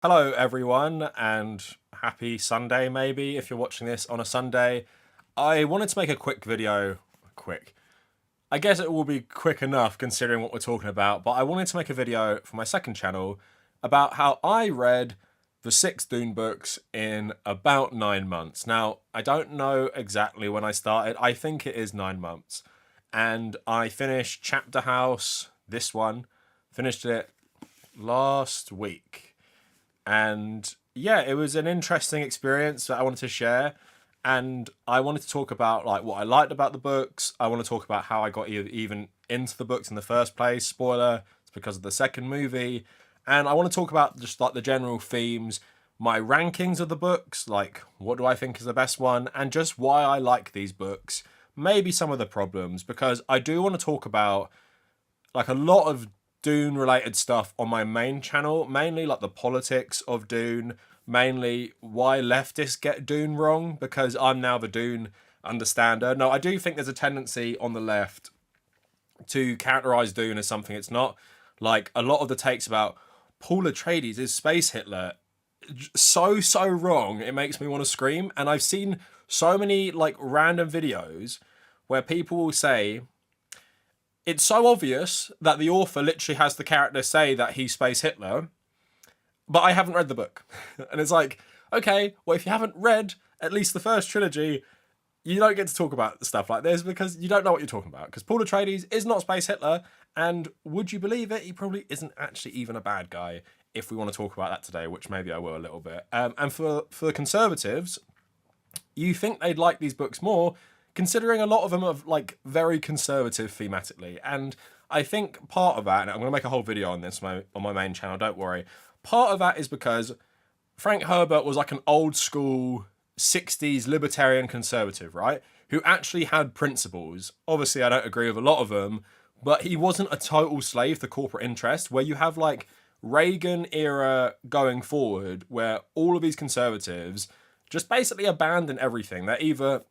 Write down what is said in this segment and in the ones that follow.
Hello, everyone, and happy Sunday, maybe, if you're watching this on a Sunday. I wanted to make a quick video. Quick. I guess it will be quick enough considering what we're talking about, but I wanted to make a video for my second channel about how I read the 6 Dune books in about 9 months. Now, I don't know exactly when I started. I think it is 9 months. And I finished Chapterhouse, this one, finished it last week. And yeah, it was an interesting experience that I wanted to share. And I wanted to talk about like what I liked about the books. I want to talk about how I got even into the books in the first place. Spoiler, it's because of the second movie. And I want to talk about just like the general themes, my rankings of the books, like what do I think is the best one, and just why I like these books. Maybe some of the problems, because I do want to talk about like a lot of Dune related stuff on my main channel, mainly like the politics of Dune, mainly why leftists get Dune wrong, because I'm now the Dune understander. No, I do think there's a tendency on the left to characterize Dune as something it's not. Like a lot of the takes about Paul Atreides is space Hitler, so wrong. It makes me want to scream. And I've seen so many like random videos where people will say it's so obvious that the author literally has the character say that he's Space Hitler, but I haven't read the book. And it's like, okay, well, if you haven't read at least the first trilogy, you don't get to talk about stuff like this because you don't know what you're talking about. Because Paul Atreides is not Space Hitler, and would you believe it, he probably isn't actually even a bad guy, if we want to talk about that today, which maybe I will a little bit. And for the conservatives, you think they'd like these books more, considering a lot of them are like very conservative thematically. And I think part of that, and I'm going to make a whole video on this on my main channel, don't worry. Part of that is because Frank Herbert was like an old school 60s libertarian conservative, right? Who actually had principles. Obviously, I don't agree with a lot of them, but he wasn't a total slave to corporate interest, where you have like Reagan era going forward, where all of these conservatives just basically abandon everything. They're either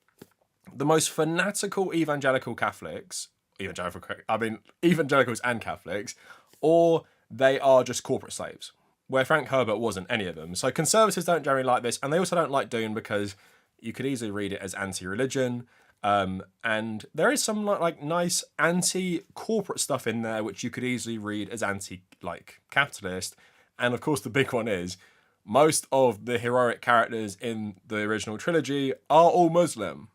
the most fanatical evangelical Catholics, evangelicals and Catholics, or they are just corporate slaves, where Frank Herbert wasn't any of them. So conservatives don't generally like this, and they also don't like Dune because you could easily read it as anti-religion, and there is some like nice anti-corporate stuff in there which you could easily read as anti-capitalist. And of course the big one is most of the heroic characters in the original trilogy are all Muslim.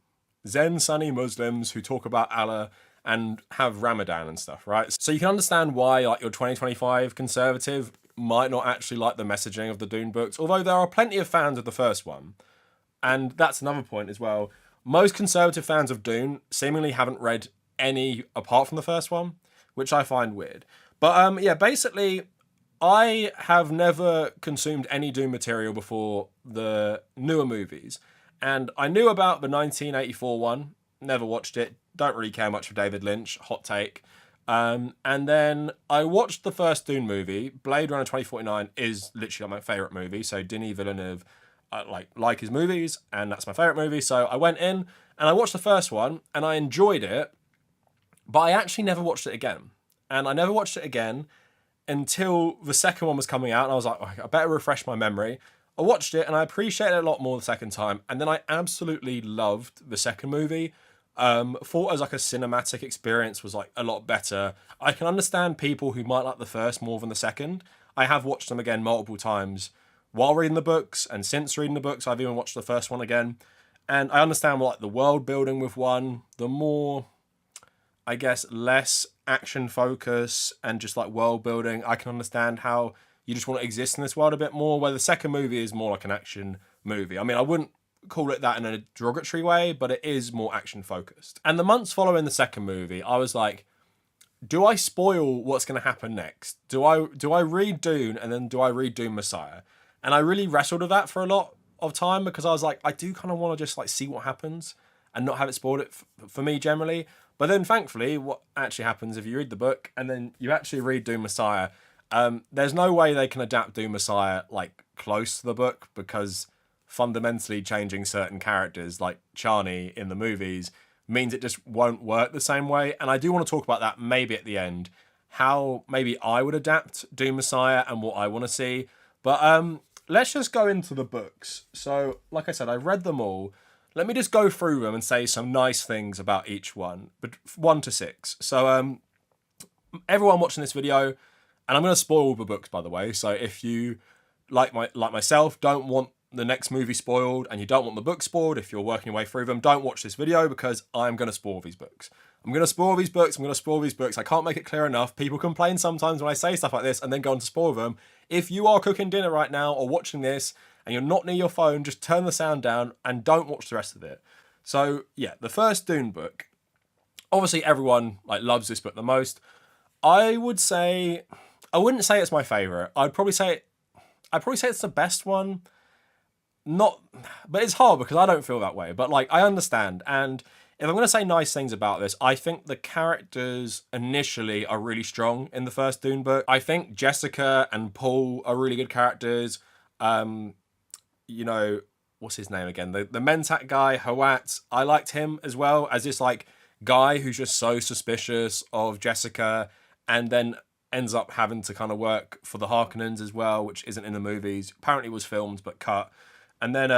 Zen Sunni Muslims who talk about Allah and have Ramadan and stuff, right? So you can understand why like your 2025 conservative might not actually like the messaging of the Dune books, although there are plenty of fans of the first one. And that's another point as well. Most conservative fans of Dune seemingly haven't read any apart from the first one, which I find weird. But yeah, basically, I have never consumed any Dune material before the newer movies. And I knew about the 1984 one, never watched it, don't really care much for David Lynch, hot take. And then I watched the first Dune movie. Blade Runner 2049 is literally my favourite movie. So Denis Villeneuve, I like his movies, and that's my favourite movie. So I went in and I watched the first one and I enjoyed it, but I actually never watched it again. And I never watched it again until the second one was coming out, and I was like, oh, I better refresh my memory. I watched it and I appreciated it a lot more the second time, and then I absolutely loved the second movie. Thought as like a cinematic experience was like a lot better. I can understand people who might like the first more than the second. I have watched them again multiple times while reading the books, and since reading the books I've even watched the first one again. And I understand like the world building with one, the more, I guess, less action focus and just like world building. I can understand how you just want to exist in this world a bit more, where the second movie is more like an action movie. I mean, I wouldn't call it that in a derogatory way, but it is more action focused. And the months following the second movie, I was like, do I spoil what's going to happen next? Do I read Dune and then do I read Dune Messiah? And I really wrestled with that for a lot of time, because I was like, I do kind of want to just like see what happens and not have it spoiled it for me generally. But then thankfully what actually happens if you read the book and then you actually read Dune Messiah, there's no way they can adapt Dune Messiah like close to the book, because fundamentally changing certain characters like Chani in the movies means it just won't work the same way. And I do want to talk about that maybe at the end, how maybe I would adapt Dune Messiah and what I want to see. But let's just go into the books. So, like I said, I've read them all. Let me just go through them and say some nice things about each one, but 1 to 6. So, everyone watching this video, and I'm going to spoil all the books, by the way. So, if you like myself, don't want the next movie spoiled, and you don't want the book spoiled, if you're working your way through them, don't watch this video because I'm going to spoil these books. I'm going to spoil these books. I'm going to spoil these books. I can't make it clear enough. People complain sometimes when I say stuff like this and then go on to spoil them. If you are cooking dinner right now or watching this and you're not near your phone, just turn the sound down and don't watch the rest of it. So yeah, the first Dune book. Obviously, everyone loves this book the most. I wouldn't say it's my favorite. I'd probably say it's the best one. Not, but it's hard because I don't feel that way. But I understand. And if I'm going to say nice things about this, I think the characters initially are really strong in the first Dune book. I think Jessica and Paul are really good characters. You know, what's his name again? The Mentat guy, Hawat. I liked him as well as this guy who's just so suspicious of Jessica, and then ends up having to kind of work for the Harkonnens as well, which isn't in the movies. Apparently was filmed but cut. And then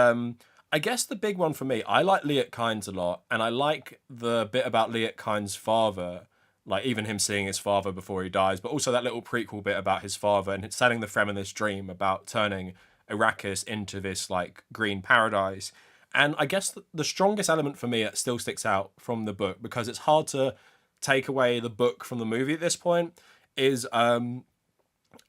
I guess the big one for me, I like Liet Kynes a lot, and I like the bit about Liet Kynes' father, even him seeing his father before he dies, but also that little prequel bit about his father and selling the Fremen this dream about turning Arrakis into this green paradise. And I guess the strongest element for me that still sticks out from the book, because it's hard to take away the book from the movie at this point, is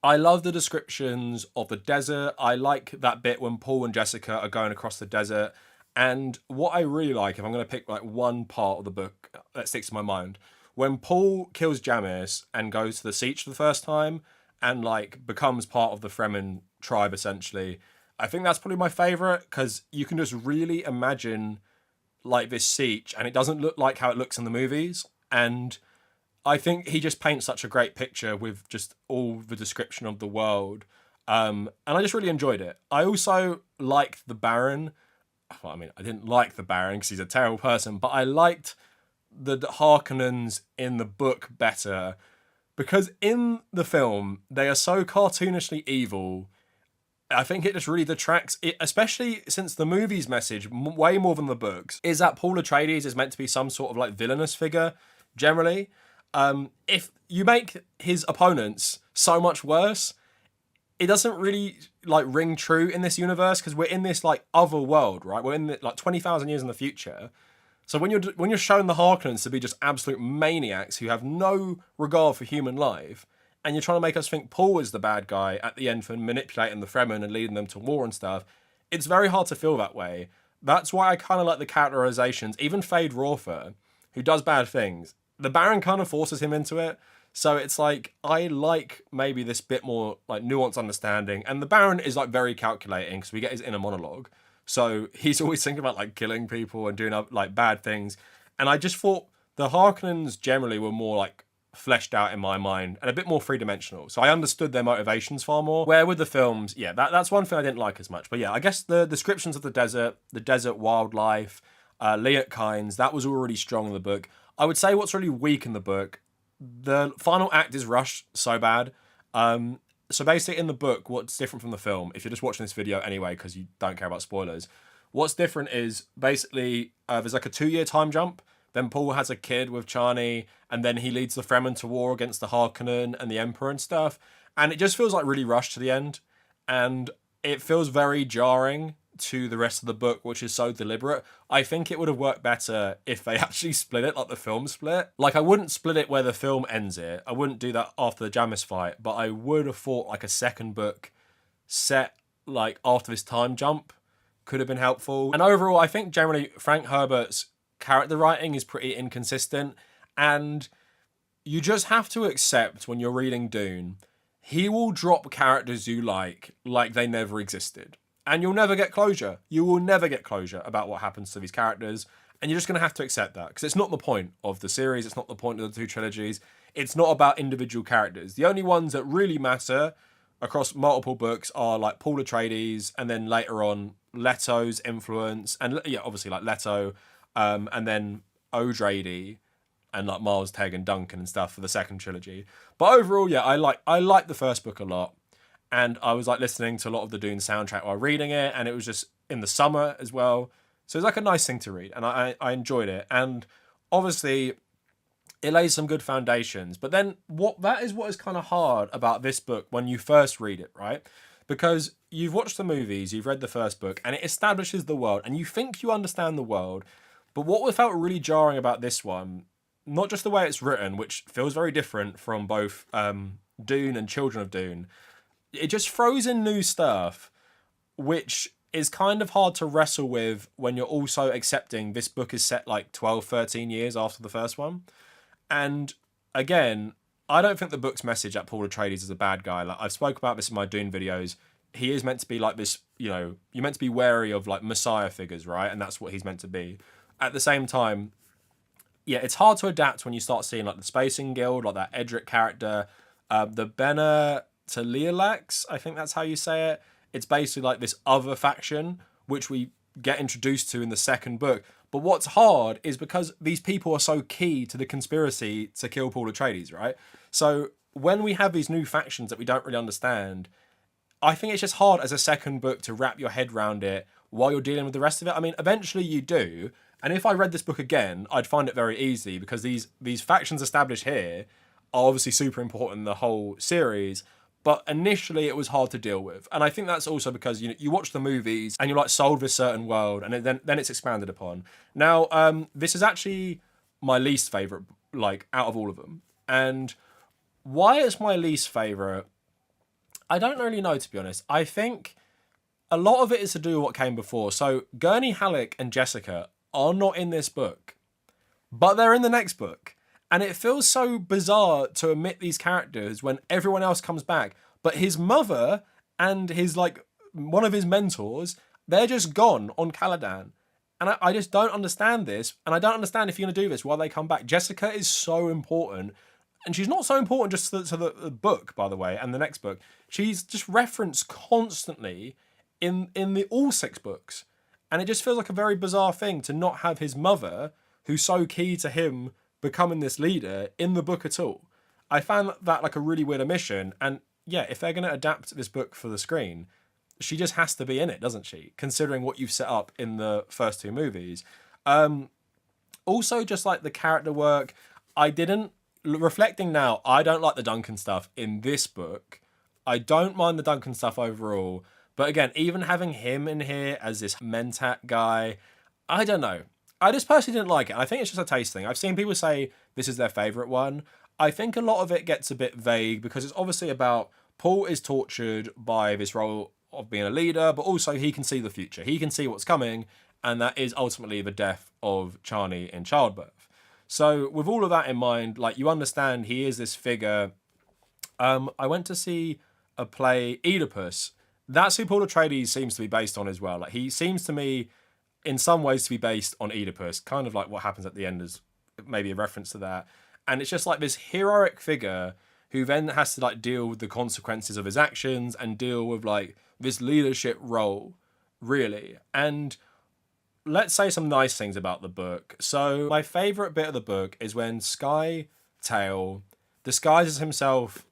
I love the descriptions of the desert. I like that bit when Paul and Jessica are going across the desert. And what I really like, if I'm going to pick one part of the book that sticks to my mind, when Paul kills Jamis and goes to the Siege for the first time and becomes part of the Fremen tribe essentially, I think that's probably my favorite, because you can just really imagine this Siege, and it doesn't look like how it looks in the movies. And I think he just paints such a great picture with just all the description of the world. And I just really enjoyed it. I also liked the Baron. Well, I mean, I didn't like the Baron because he's a terrible person, but I liked the Harkonnens in the book better, because in the film, they are so cartoonishly evil. I think it just really detracts, especially since the movie's message, way more than the books, is that Paul Atreides is meant to be some sort of villainous figure, generally. If you make his opponents so much worse, it doesn't really ring true in this universe, because we're in this other world, right? We're in 20,000 years in the future. So when you're showing the Harkonnens to be just absolute maniacs who have no regard for human life, and you're trying to make us think Paul is the bad guy at the end for manipulating the Fremen and leading them to war and stuff, it's very hard to feel that way. That's why I kind of like the characterizations. Even Fade Rother, who does bad things, the Baron kind of forces him into it. So it's I like maybe this bit more nuanced understanding. And the Baron is very calculating, because we get his inner monologue. So he's always thinking about killing people and doing bad things. And I just thought the Harkonnens generally were more fleshed out in my mind and a bit more three-dimensional. So I understood their motivations far more. Where with the films, yeah, that's one thing I didn't like as much. But yeah, I guess the descriptions of the desert wildlife, Liet Kynes, that was already strong in the book. I would say what's really weak in the book, the final act is rushed so bad. So basically in the book, what's different from the film, if you're just watching this video anyway because you don't care about spoilers, what's different is basically there's a 2-year time jump. Then Paul has a kid with Chani, and then he leads the Fremen to war against the Harkonnen and the Emperor and stuff. And it just feels really rushed to the end. And it feels very jarring to the rest of the book, which is so deliberate. I think it would have worked better if they actually split it like the film split. I wouldn't split it where the film ends it. I wouldn't do that after the Jamis fight, but I would have thought a second book set after this time jump could have been helpful. And overall, I think generally Frank Herbert's character writing is pretty inconsistent, and you just have to accept when you're reading Dune, he will drop characters you like they never existed. And you'll never get closure. You will never get closure about what happens to these characters. And you're just going to have to accept that. Because it's not the point of the series. It's not the point of the 2 trilogies. It's not about individual characters. The only ones that really matter across multiple books are Paul Atreides, and then later on Leto's influence. And yeah, obviously Leto, and then O'Grady, and Miles Tegg and Duncan and stuff for the second trilogy. But overall, yeah, I like the first book a lot. and I was like listening to a lot of the Dune soundtrack while reading it, and it was just in the summer as well. So it's like a nice thing to read, and I enjoyed it. And obviously, it lays some good foundations. But then what is kind of hard about this book when you first read it, right? Because you've watched the movies, you've read the first book, and it establishes the world, and you think you understand the world. But what felt really jarring about this one, not just the way it's written, which feels very different from both Dune and Children of Dune, it just throws in new stuff, which is kind of hard to wrestle with when you're also accepting this book is set like 12, 13 years after the first one. And again, I don't think the book's message that Paul Atreides is a bad guy. Like I've spoke about this in my Dune videos. He is meant to be like this, you're meant to be wary of like Messiah figures, right? And that's what he's meant to be. At the same time, yeah, it's hard to adapt when you start seeing like the Spacing Guild, like that Edric character, the Bene Telialax, I think that's how you say it. It's basically like this other faction, which we get introduced to in the second book. But what's hard is because these people are so key to the conspiracy to kill Paul Atreides, right? So when we have these new factions that we don't really understand, I think it's just hard as a second book to wrap your head around it while you're dealing with the rest of it. I mean, eventually you do. And if I read this book again, I'd find it very easy because these factions established here are obviously super important in the whole series. But initially, it was hard to deal with, and I think that's also because you watch the movies and you're like sold this certain world, and then it's expanded upon. Now, this is actually my least favorite, like out of all of them. And why it's my least favorite, I don't really know, to be honest. I think a lot of it is to do with what came before. So Gurney Halleck and Jessica are not in this book, but they're in the next book. And it feels so bizarre to omit these characters when everyone else comes back. But his mother and his, like, one of his mentors, they're just gone on Caladan. And I just don't understand this. And I don't understand if you're going to do this while they come back. Jessica is so important. And she's not so important just to the book, by the way, and the next book. She's just referenced constantly in the all 6 books. And it just feels like a very bizarre thing to not have his mother, who's so key to him becoming this leader, in the book at all. I found that like a really weird omission, and yeah, if they're going to adapt this book for the screen, she just has to be in it, doesn't she? Considering what you've set up in the first 2 movies. Also, just like the character work, reflecting now, I don't like the Duncan stuff in this book. I don't mind the Duncan stuff overall, but again, even having him in here as this Mentat guy, I don't know. I just personally didn't like it. I think it's just a taste thing. I've seen people say this is their favourite one. I think a lot of it gets a bit vague because it's obviously about Paul is tortured by this role of being a leader, but also he can see the future. He can see what's coming, and that is ultimately the death of Chani in childbirth. So with all of that in mind, like you understand he is this figure. I went to see a play, Oedipus. That's who Paul Atreides seems to be based on as well. Like he seems to me in some ways to be based on Oedipus, kind of like what happens at the end is maybe a reference to that. And it's just like this heroic figure who then has to like deal with the consequences of his actions and deal with like this leadership role, really. And let's say some nice things about the book. So my favourite bit of the book is when Sky Tail disguises himself,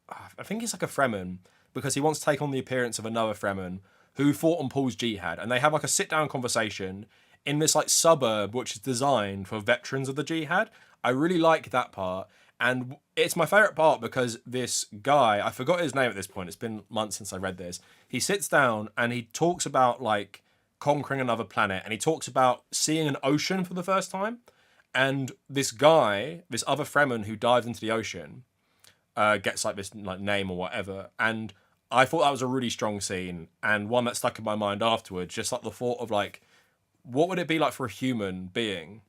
I think he's like a Fremen, because he wants to take on the appearance of another Fremen who fought on Paul's jihad, and they have like a sit-down conversation in this like suburb which is designed for veterans of the jihad. I really like that part, and it's my favourite part because this guy, I forgot his name at this point, it's been months since I read this, he sits down and he talks about like conquering another planet, and he talks about seeing an ocean for the first time, and this guy, this other Fremen who dives into the ocean, gets like this like name or whatever, and I thought that was a really strong scene and one that stuck in my mind afterwards. Just like the thought of like, what would it be like for a human being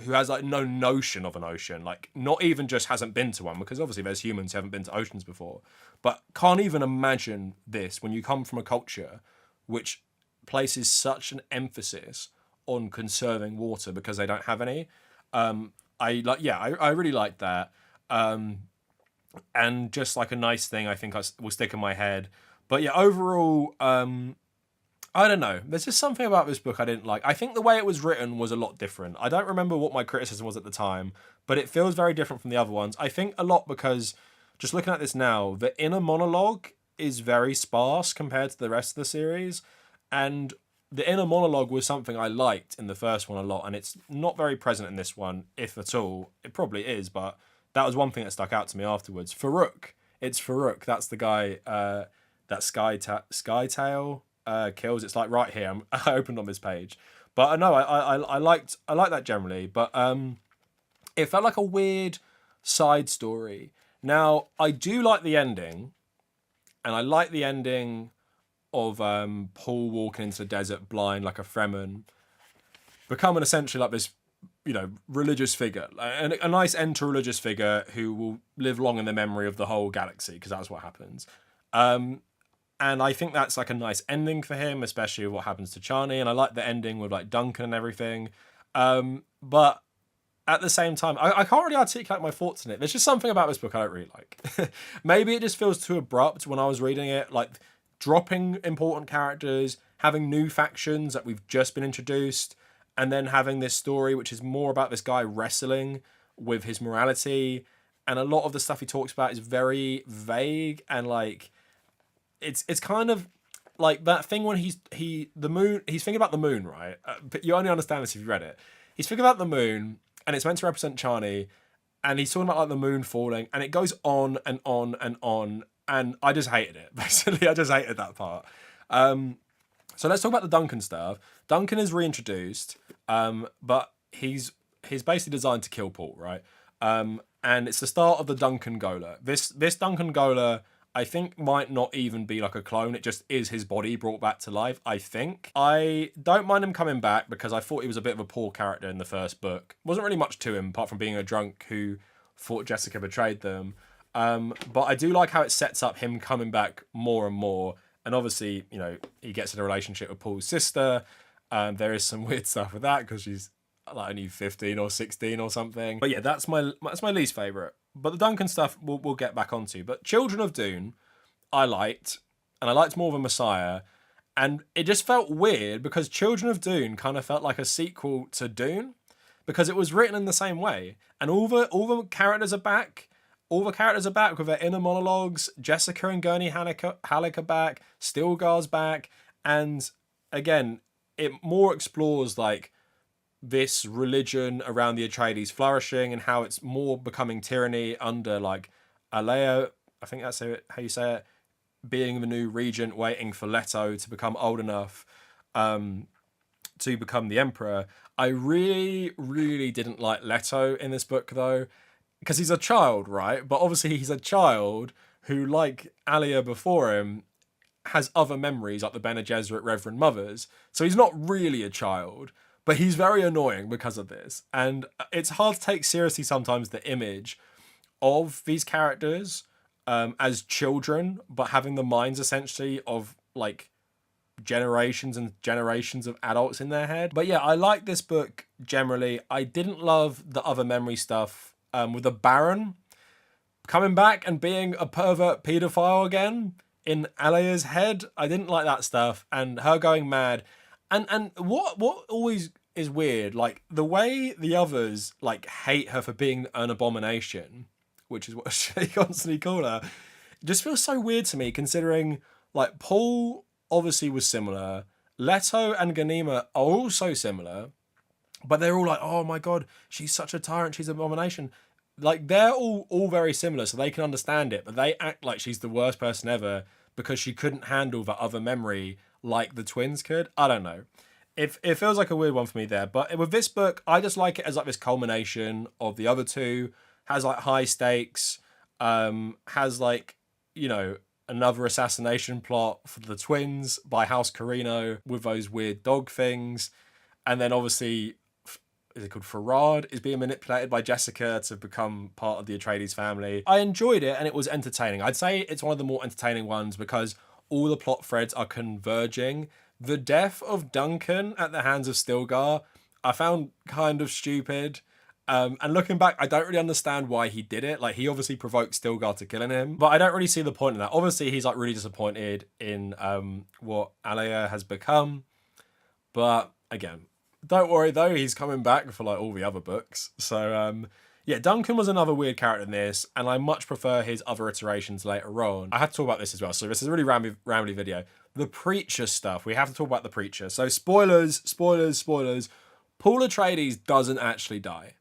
who has like no notion of an ocean, like not even just hasn't been to one, because obviously there's humans who haven't been to oceans before, but can't even imagine this when you come from a culture which places such an emphasis on conserving water because they don't have any. I really like that. And just like a nice thing I think will stick in my head. But yeah, overall, I don't know. There's just something about this book I didn't like. I think the way it was written was a lot different. I don't remember what my criticism was at the time, but it feels very different from the other ones. I think a lot because, just looking at this now, the inner monologue is very sparse compared to the rest of the series, and the inner monologue was something I liked in the first one a lot, and it's not very present in this one, if at all. It probably is, but that was one thing that stuck out to me afterwards. Farouk. It's Farouk. That's the guy that Skytail kills. It's like right here. I opened on this page, but no, I liked that generally. But it felt like a weird side story. Now I do like the ending, and I like the ending of Paul walking into the desert blind like a Fremen, becoming essentially like this, religious figure, a nice end to religious figure who will live long in the memory of the whole galaxy, because that's what happens. And I think that's like a nice ending for him, especially with what happens to Chani. And I like the ending with like Duncan and everything. But at the same time, I can't really articulate my thoughts on it. There's just something about this book I don't really like. Maybe it just feels too abrupt when I was reading it, like dropping important characters, having new factions that we've just been introduced, and then having this story which is more about this guy wrestling with his morality. And a lot of the stuff he talks about is very vague, and like it's kind of like that thing when he's thinking about the moon, right? But you only understand this if you read it. He's thinking about the moon, and it's meant to represent Chani, and he's talking about like the moon falling, and it goes on and on and on, and I just hated it. Basically, I just hated that part. So let's talk about the Duncan stuff. Duncan is reintroduced, but he's basically designed to kill Paul, right? And it's the start of the Duncan Gola. This Duncan Gola, I think, might not even be like a clone. It just is his body brought back to life, I think. I don't mind him coming back because I thought he was a bit of a poor character in the first book. Wasn't really much to him apart from being a drunk who thought Jessica betrayed them. But I do like how it sets up him coming back more and more. And obviously, he gets in a relationship with Paul's sister. There is some weird stuff with that because she's like only 15 or 16 or something. But yeah, that's my least favourite. But the Duncan stuff we'll get back onto. But Children of Dune, I liked. And I liked more than Messiah. And it just felt weird because Children of Dune kind of felt like a sequel to Dune. Because it was written in the same way. And all the characters are back. All the characters are back with their inner monologues. Jessica and Gurney Halleck are back. Stilgar's back. And again, it more explores like this religion around the Atreides flourishing and how it's more becoming tyranny under like Alea, I think that's how you say it, being the new regent, waiting for Leto to become old enough to become the emperor. I really, really didn't like Leto in this book though, because he's a child, right? But obviously he's a child who, like Alia before him, has other memories like the Bene Gesserit Reverend Mothers. So he's not really a child, but he's very annoying because of this. And it's hard to take seriously sometimes the image of these characters as children, but having the minds essentially of like generations and generations of adults in their head. But yeah, I like this book generally. I didn't love the other memory stuff with the Baron coming back and being a pervert paedophile again in Alia's head. I didn't like that stuff, and her going mad. And what always is weird, like the way the others like hate her for being an abomination, which is what they constantly call her, just feels so weird to me, considering like Paul obviously was similar, Leto and Ganima are also similar, but they're all like, oh my god, she's such a tyrant, she's an abomination. Like they're all very similar, so they can understand it, but they act like she's the worst person ever because she couldn't handle the other memory like the twins could. I don't know. It feels like a weird one for me there. But with this book, I just like it as like this culmination of the other two. Has like high stakes. Has like, another assassination plot for the twins by House Carino with those weird dog things. And then obviously, is it called Farad, is being manipulated by Jessica to become part of the Atreides family. I enjoyed it and it was entertaining. I'd say it's one of the more entertaining ones because all the plot threads are converging. The death of Duncan at the hands of Stilgar, I found kind of stupid. And looking back, I don't really understand why he did it. Like, he obviously provoked Stilgar to killing him, but I don't really see the point in that. Obviously, he's like really disappointed in what Alia has become. But again, don't worry though, he's coming back for like all the other books. So Yeah, Duncan was another weird character in this, and I much prefer his other iterations later on. I had to talk about this as well, so this is a really rambly video. The Preacher stuff. We have to talk about the Preacher. So spoilers. Paul Atreides doesn't actually die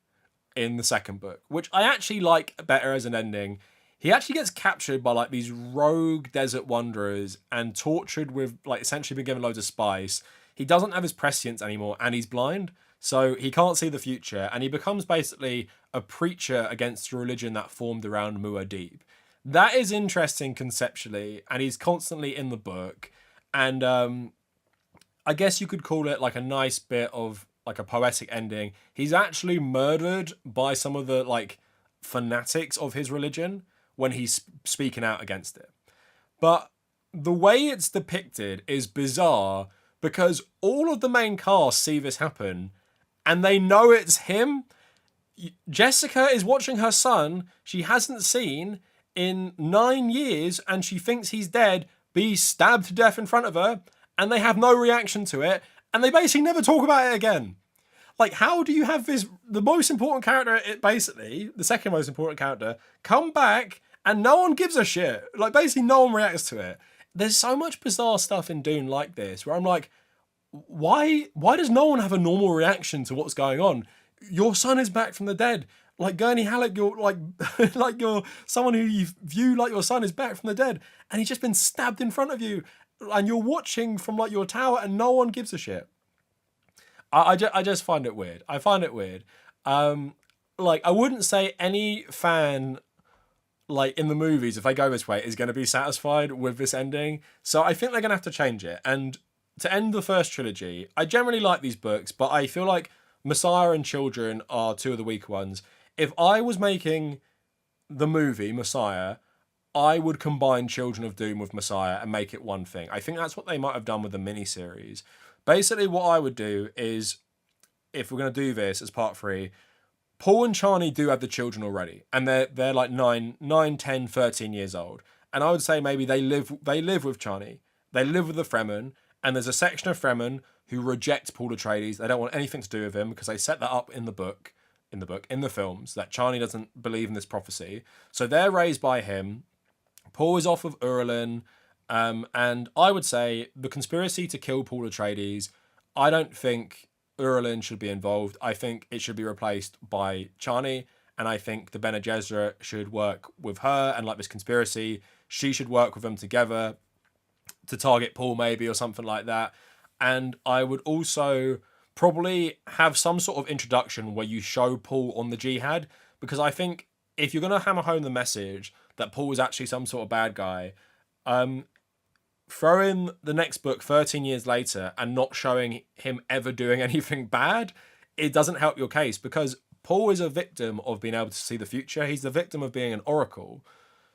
in the second book, which I actually like better as an ending. He actually gets captured by like these rogue desert wanderers and tortured with like essentially been given loads of spice. He doesn't have his prescience anymore and he's blind, so he can't see the future, and he becomes basically a preacher against the religion that formed around Muad'Dib. That is interesting conceptually, and he's constantly in the book. And I guess you could call it like a nice bit of like a poetic ending. He's actually murdered by some of the like fanatics of his religion when he's speaking out against it. But the way it's depicted is bizarre because all of the main cast see this happen and they know it's him. Jessica is watching her son she hasn't seen in 9 years and she thinks he's dead be stabbed to death in front of her, and they have no reaction to it, and they basically never talk about it again. Like, how do you have this, the most important character, basically, the second most important character, come back and no one gives a shit? Like, basically no one reacts to it. There's so much bizarre stuff in Dune like this, where I'm like, why does no one have a normal reaction to what's going on? Your son is back from the dead. Like Gurney Halleck, you're like, like you're someone who you view like your son is back from the dead, and he's just been stabbed in front of you, and you're watching from like your tower, and no one gives a shit. I just find it weird. I find it weird. Like I wouldn't say any fan, like in the movies, if they go this way, is going to be satisfied with this ending. So I think they're going to have to change it. And to end the first trilogy, I generally like these books, but I feel like Messiah and Children are two of the weaker ones. If I was making the movie Messiah, I would combine Children of Dune with Messiah and make it one thing. I think that's what they might have done with the miniseries. Basically, what I would do is, if we're going to do this as part 3, Paul and Chani do have the children already, and they're like 9, 10, 13 years old. And I would say maybe they live with Chani. They live with the Fremen, and there's a section of Fremen who reject Paul Atreides. They don't want anything to do with him because they set that up in the films, that Chani doesn't believe in this prophecy. So they're raised by him. Paul is off of Urlin, and I would say the conspiracy to kill Paul Atreides, I don't think Urlin should be involved. I think it should be replaced by Chani, and I think the Bene Gesserit should work with her, and like this conspiracy, she should work with them together to target Paul maybe or something like that. And I would also probably have some sort of introduction where you show Paul on the jihad, because I think if you're going to hammer home the message that Paul is actually some sort of bad guy, throw in the next book 13 years later and not showing him ever doing anything bad, it doesn't help your case, because Paul is a victim of being able to see the future. He's the victim of being an oracle.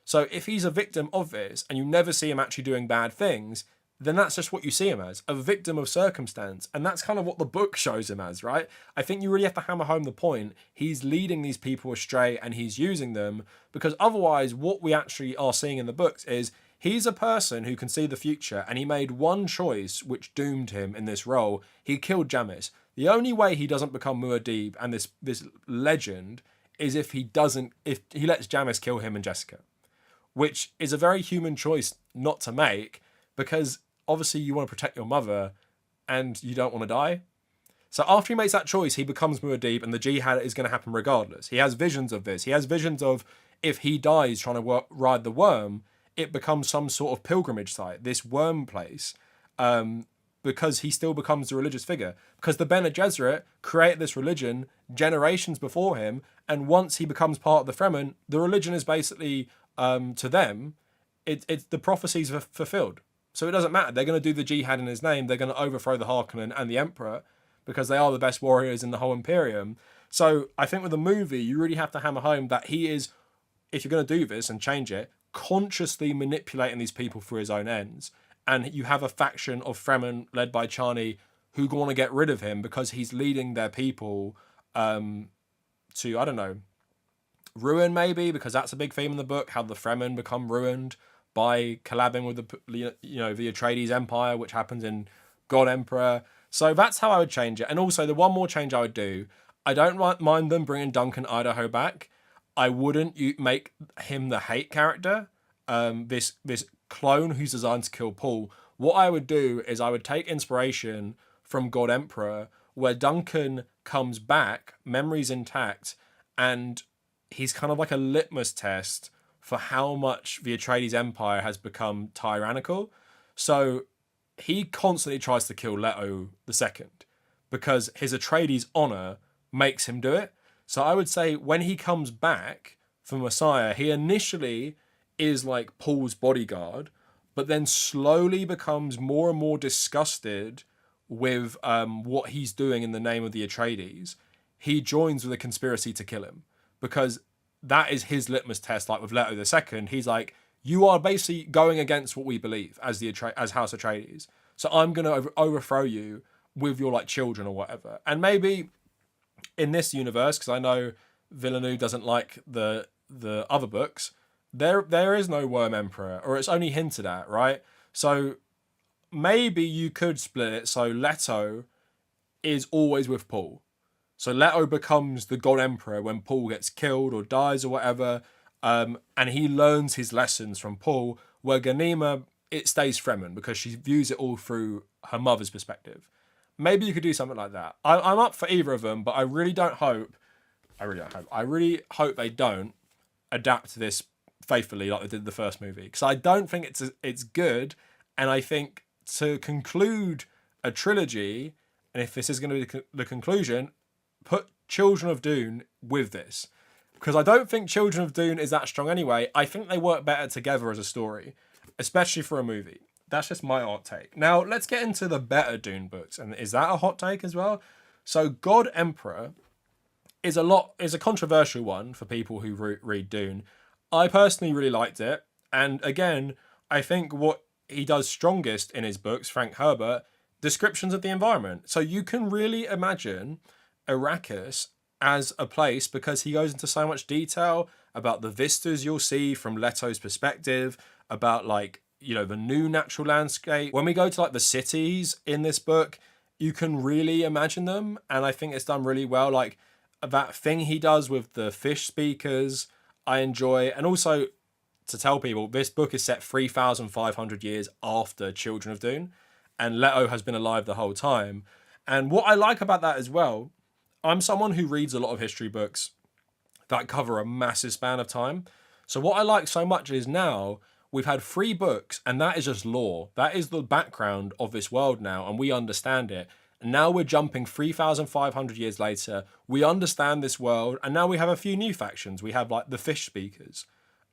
So if he's a victim of this and you never see him actually doing bad things, then that's just what you see him as, a victim of circumstance. And that's kind of what the book shows him as, right? I think you really have to hammer home the point. He's leading these people astray and he's using them, because otherwise what we actually are seeing in the books is he's a person who can see the future, and he made one choice which doomed him in this role. He killed Jamis. The only way he doesn't become Muad'Dib and this legend is if he lets Jamis kill him and Jessica, which is a very human choice not to make, because obviously you want to protect your mother and you don't want to die. So after he makes that choice, he becomes Muad'Dib, and the jihad is going to happen regardless. He has visions of this. He has visions of if he dies trying to ride the worm, it becomes some sort of pilgrimage site, this worm place, because he still becomes a religious figure. Because the Bene Gesserit created this religion generations before him, and once he becomes part of the Fremen, the religion is basically, to them, it's the prophecies are fulfilled. So it doesn't matter. They're going to do the jihad in his name. They're going to overthrow the Harkonnen and the Emperor, because they are the best warriors in the whole Imperium. So I think with the movie, you really have to hammer home that he is, if you're going to do this and change it, consciously manipulating these people for his own ends. And you have a faction of Fremen led by Chani who want to get rid of him because he's leading their people to, I don't know, ruin maybe, because that's a big theme in the book, how the Fremen become ruined by collabing with the Atreides Empire, which happens in God Emperor. So that's how I would change it. And also the one more change I would do, I don't mind them bringing Duncan Idaho back. I wouldn't make him the hate character. This clone who's designed to kill Paul. What I would do is I would take inspiration from God Emperor, where Duncan comes back, memories intact, and he's kind of like a litmus test for how much the Atreides Empire has become tyrannical. So he constantly tries to kill Leto the Second because his Atreides honor makes him do it. So I would say when he comes back for Messiah, he initially is like Paul's bodyguard, but then slowly becomes more and more disgusted with what he's doing in the name of the Atreides. He joins with a conspiracy to kill him because that is his litmus test. Like with Leto the Second, he's like, you are basically going against what we believe as as House Atreides. So I'm gonna overthrow you with your like children or whatever. And maybe in this universe, because I know Villeneuve doesn't like the other books, there is no Worm Emperor, or it's only hinted at, right? So maybe you could split it so Leto is always with Paul. So Leto becomes the God Emperor when Paul gets killed or dies or whatever, and he learns his lessons from Paul, where Ganima, it stays Fremen because she views it all through her mother's perspective. Maybe you could do something like that. I'm up for either of them, but I really hope they don't adapt this faithfully like they did the first movie, because I don't think it's good, and I think to conclude a trilogy, and if this is going to be the conclusion, put Children of Dune with this, because I don't think Children of Dune is that strong anyway. I think they work better together as a story, especially for a movie. That's just my hot take. Now let's get into the better Dune books, and is that a hot take as well? So God Emperor is a controversial one for people who read Dune. I personally really liked it, and again, I think what he does strongest in his books, Frank Herbert, descriptions of the environment. So you can really imagine Arrakis as a place because he goes into so much detail about the vistas you'll see from Leto's perspective, about like, you know, the new natural landscape. When we go to like the cities in this book, you can really imagine them, and I think it's done really well. Like that thing he does with the fish speakers, I enjoy. And also, to tell people, this book is set 3,500 years after Children of Dune, and Leto has been alive the whole time. And what I like about that as well, I'm someone who reads a lot of history books that cover a massive span of time. So what I like so much is now we've had 3 books, and that is just lore. That is the background of this world now, and we understand it. And now we're jumping 3,500 years later. We understand this world, and now we have a few new factions. We have like the fish speakers,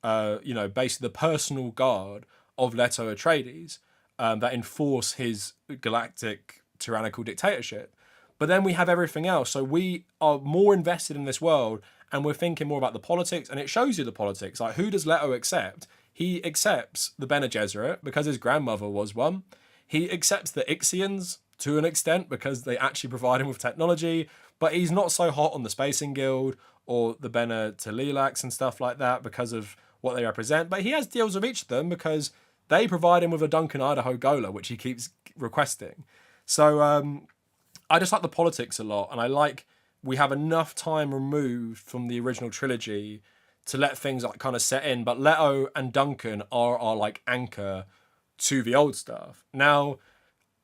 basically the personal guard of Leto Atreides that enforce his galactic tyrannical dictatorship. But then we have everything else. So we are more invested in this world, and we're thinking more about the politics, and it shows you the politics. Like, who does Leto accept? He accepts the Bene Gesserit because his grandmother was one. He accepts the Ixians to an extent because they actually provide him with technology, but he's not so hot on the Spacing Guild or the Bene Telilax and stuff like that because of what they represent. But he has deals with each of them because they provide him with a Duncan Idaho Gola, which he keeps requesting. So I just like the politics a lot, and I like we have enough time removed from the original trilogy to let things like kind of set in. But Leto and Duncan are our like anchor to the old stuff. Now,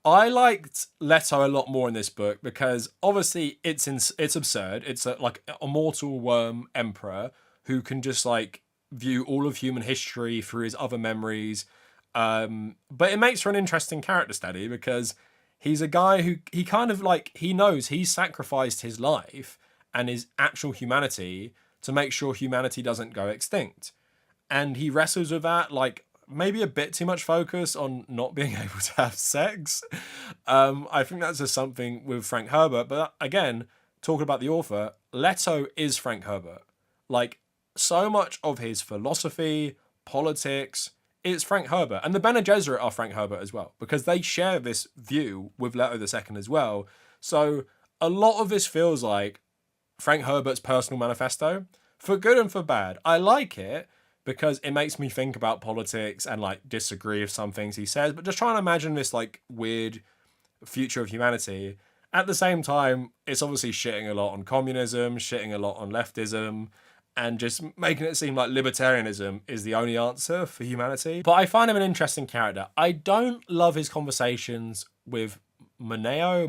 I liked Leto a lot more in this book because obviously it's absurd. It's like a mortal worm emperor who can just like view all of human history through his other memories. But it makes for an interesting character study because he's a guy who he kind of like, he knows he's sacrificed his life and his actual humanity to make sure humanity doesn't go extinct. And he wrestles with that, like, maybe a bit too much focus on not being able to have sex. I think that's just something with Frank Herbert. But again, talking about the author, Leto is Frank Herbert. Like, so much of his philosophy, politics, is Frank Herbert. And the Bene Gesserit are Frank Herbert as well, because they share this view with Leto II as well. So a lot of this feels like Frank Herbert's personal manifesto, for good and for bad. I like it because it makes me think about politics and like disagree with some things he says, but just trying to imagine this like weird future of humanity. At the same time, it's obviously shitting a lot on communism, shitting a lot on leftism, and just making it seem like libertarianism is the only answer for humanity. But I find him an interesting character. I don't love his conversations with Moneo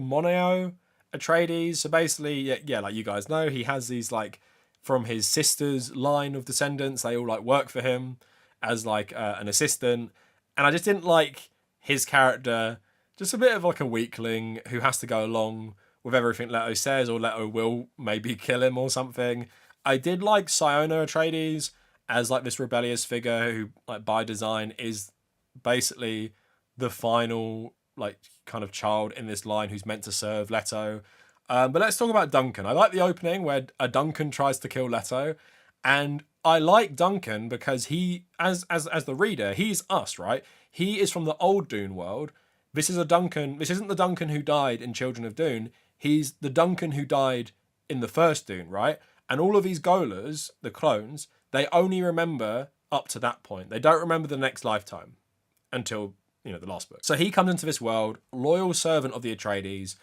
Atreides. So basically, yeah, like you guys know, he has these like from his sister's line of descendants. They all like work for him as like an assistant, and I just didn't like his character. Just a bit of like a weakling who has to go along with everything Leto says, or Leto will maybe kill him or something. I did like Siona Atreides as like this rebellious figure who, like by design, is basically the final like kind of child in this line who's meant to serve Leto. But let's talk about Duncan. I like the opening where a Duncan tries to kill Leto, and I like Duncan because he, as the reader, he's us, right? He is from the old Dune world. This is a Duncan. This isn't the Duncan who died in Children of Dune. He's the Duncan who died in the first Dune, right? And all of these Golas, the clones, they only remember up to that point. They don't remember the next lifetime until, the last book. So he comes into this world, loyal servant of the Atreides,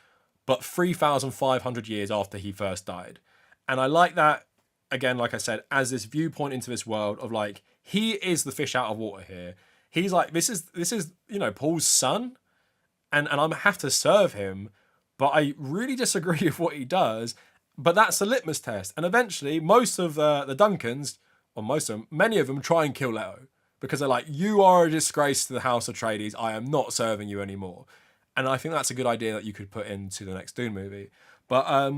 but 3,500 years after he first died. And I like that, again, like I said, as this viewpoint into this world of like, he is the fish out of water here. He's like, this is Paul's son, and I have to serve him, but I really disagree with what he does. But that's the litmus test. And eventually, most of the Duncans, or many of them try and kill Leto. Because they're like, you are a disgrace to the House Atreides. I am not serving you anymore. And I think that's a good idea that you could put into the next Dune movie. But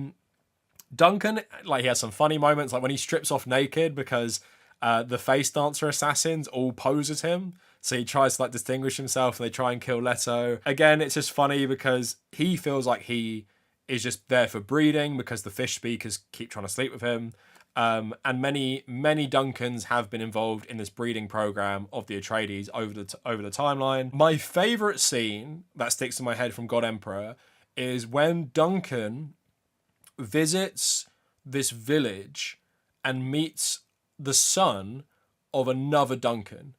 Duncan, like, he has some funny moments. Like when he strips off naked because the face dancer assassins all pose as him. So he tries to like distinguish himself and they try and kill Leto. Again, it's just funny because he feels like he is just there for breeding because the fish speakers keep trying to sleep with him. And many Duncans have been involved in this breeding program of the Atreides over the timeline. My favorite scene that sticks in my head from God Emperor is when Duncan visits this village and meets the son of another Duncan,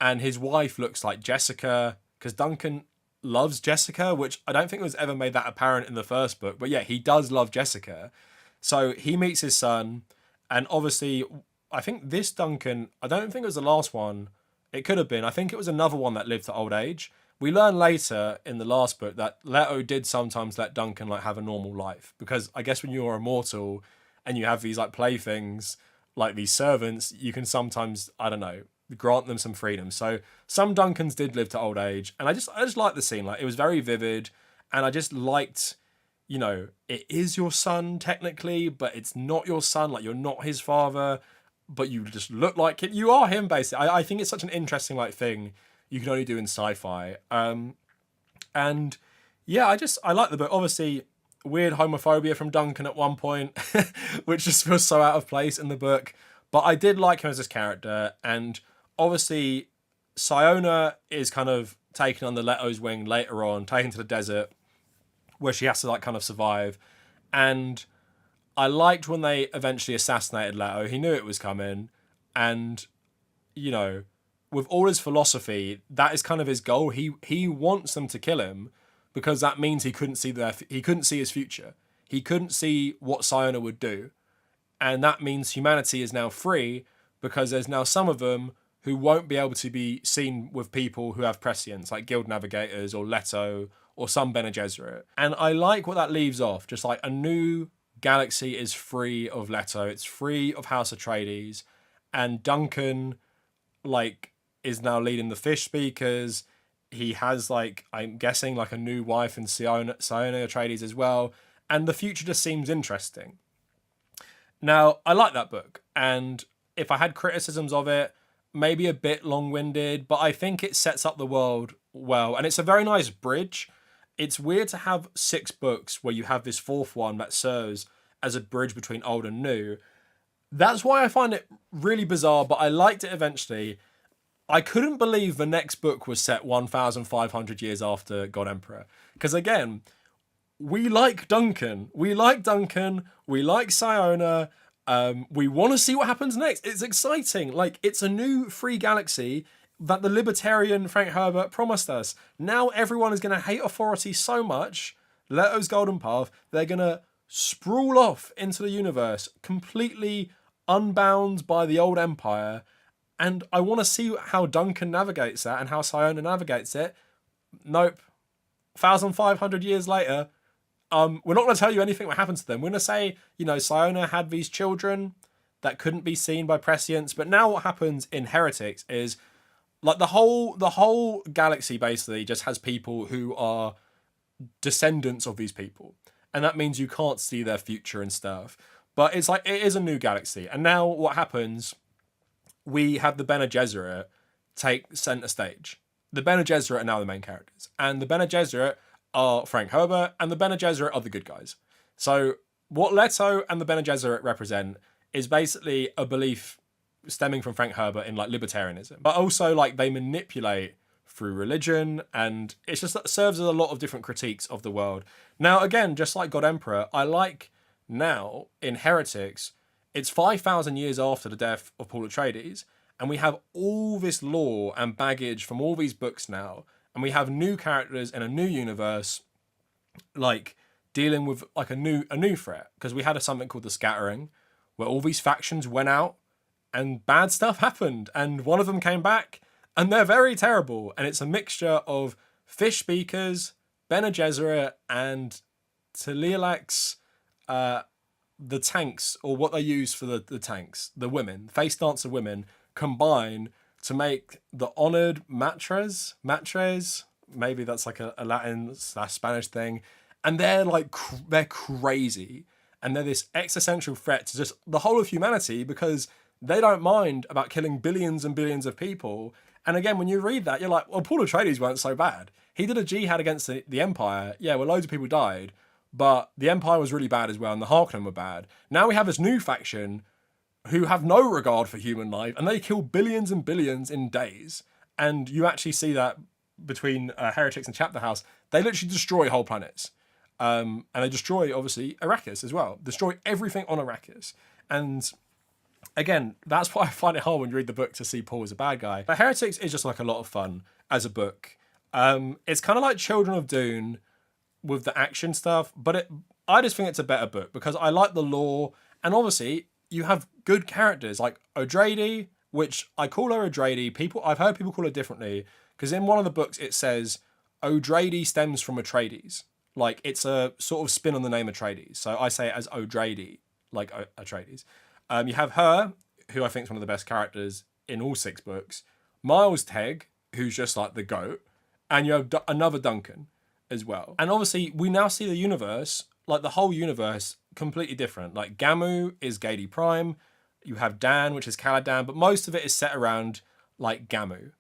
and his wife looks like Jessica because Duncan loves Jessica, which I don't think was ever made that apparent in the first book, but yeah, he does love Jessica. So he meets his son. And obviously, I think this Duncan, I don't think it was the last one. It could have been. I think it was another one that lived to old age. We learn later in the last book that Leto did sometimes let Duncan like have a normal life. Because I guess when you're immortal and you have these like playthings, like these servants, you can sometimes, I don't know, grant them some freedom. So some Duncans did live to old age. And I just liked the scene. Like, it was very vivid. And I just liked, it is your son technically, but it's not your son. Like, you're not his father, but you just look like him. You are him, basically. I think it's such an interesting like thing you can only do in sci-fi. And yeah, I like the book. Obviously, weird homophobia from Duncan at one point, which just feels so out of place in the book. But I did like him as this character. And obviously, Siona is kind of taken under Leto's wing later on, taken to the desert, where she has to like kind of survive. And I liked when they eventually assassinated Leto. He knew it was coming, and with all his philosophy, that is kind of his goal. He wants them to kill him because that means he couldn't see his future. He couldn't see what Siona would do, and that means humanity is now free because there's now some of them who won't be able to be seen with people who have prescience, like guild navigators or Leto or some Bene Gesserit. And I like what that leaves off. Just like a new galaxy is free of Leto. It's free of House Atreides. And Duncan, like, is now leading the fish speakers. He has, like, I'm guessing, like a new wife in Siona Atreides as well. And the future just seems interesting. Now, I like that book. And if I had criticisms of it, maybe a bit long-winded, but I think it sets up the world well. And it's a very nice bridge. It's weird to have 6 books where you have this 4th one that serves as a bridge between old and new. That's why I find it really bizarre, but I liked it eventually. I couldn't believe the next book was set 1,500 years after God Emperor. Because again, we like Duncan. We like Siona. We want to see what happens next. It's exciting. Like, it's a new free galaxy that the libertarian Frank Herbert promised us. Now everyone is going to hate authority so much Leto's golden path, they're going to sprawl off into the universe, completely unbound by the old empire. And I want to see how Duncan navigates that and how Siona navigates it. Nope. 1,500 years later, we're not going to tell you anything what happened to them. We're going to say, Siona had these children that couldn't be seen by prescience. But now what happens in Heretics is like the whole galaxy basically just has people who are descendants of these people. And that means you can't see their future and stuff. But it's like, it is a new galaxy. And now what happens, we have the Bene Gesserit take center stage. The Bene Gesserit are now the main characters. And the Bene Gesserit are Frank Herbert, and the Bene Gesserit are the good guys. So what Leto and the Bene Gesserit represent is basically a belief stemming from Frank Herbert in like libertarianism. But also like they manipulate through religion, and it's just that serves as a lot of different critiques of the world. Now, again, just like God Emperor, I like now in Heretics, it's 5,000 years after the death of Paul Atreides, and we have all this lore and baggage from all these books now, and we have new characters in a new universe, like dealing with like a new threat, because we had something called the Scattering, where all these factions went out, and bad stuff happened, and one of them came back, and they're very terrible, and it's a mixture of fish speakers, Bene Gesserit, and Telialax, the tanks, or what they use for the tanks, the women, face dancer women, combine to make the honoured matres, maybe that's like a Latin/Spanish thing, and they're like, they're crazy, and they're this existential threat to just the whole of humanity, because they don't mind about killing billions and billions of people. And again, when you read that, you're like, well, Paul Atreides weren't so bad. He did a jihad against the Empire. Yeah, well, loads of people died, but the Empire was really bad as well, and the Harkonnen were bad. Now we have this new faction who have no regard for human life, and they kill billions and billions in days. And you actually see that between Heretics and Chapterhouse. They literally destroy whole planets. And they destroy, obviously, Arrakis as well. Destroy everything on Arrakis. And again, that's why I find it hard when you read the book to see Paul as a bad guy. But Heretics is just like a lot of fun as a book. It's kind of like Children of Dune with the action stuff, but I just think it's a better book because I like the lore, and obviously you have good characters like O'Drady, which I call her O'Drady. I've heard people call her differently, because in one of the books it says O'Drady stems from Atreides. Like, it's a sort of spin on the name Atreides. So I say it as O'Drady, like Atreides. You have her, who I think is one of the best characters in all 6 books. Miles Tegg, who's just like the GOAT. And you have another Duncan as well. And obviously, we now see the universe, like the whole universe, completely different. Like, Gamu is Gadi Prime. You have Dan, which is Caladan. But most of it is set around, like, Gamu.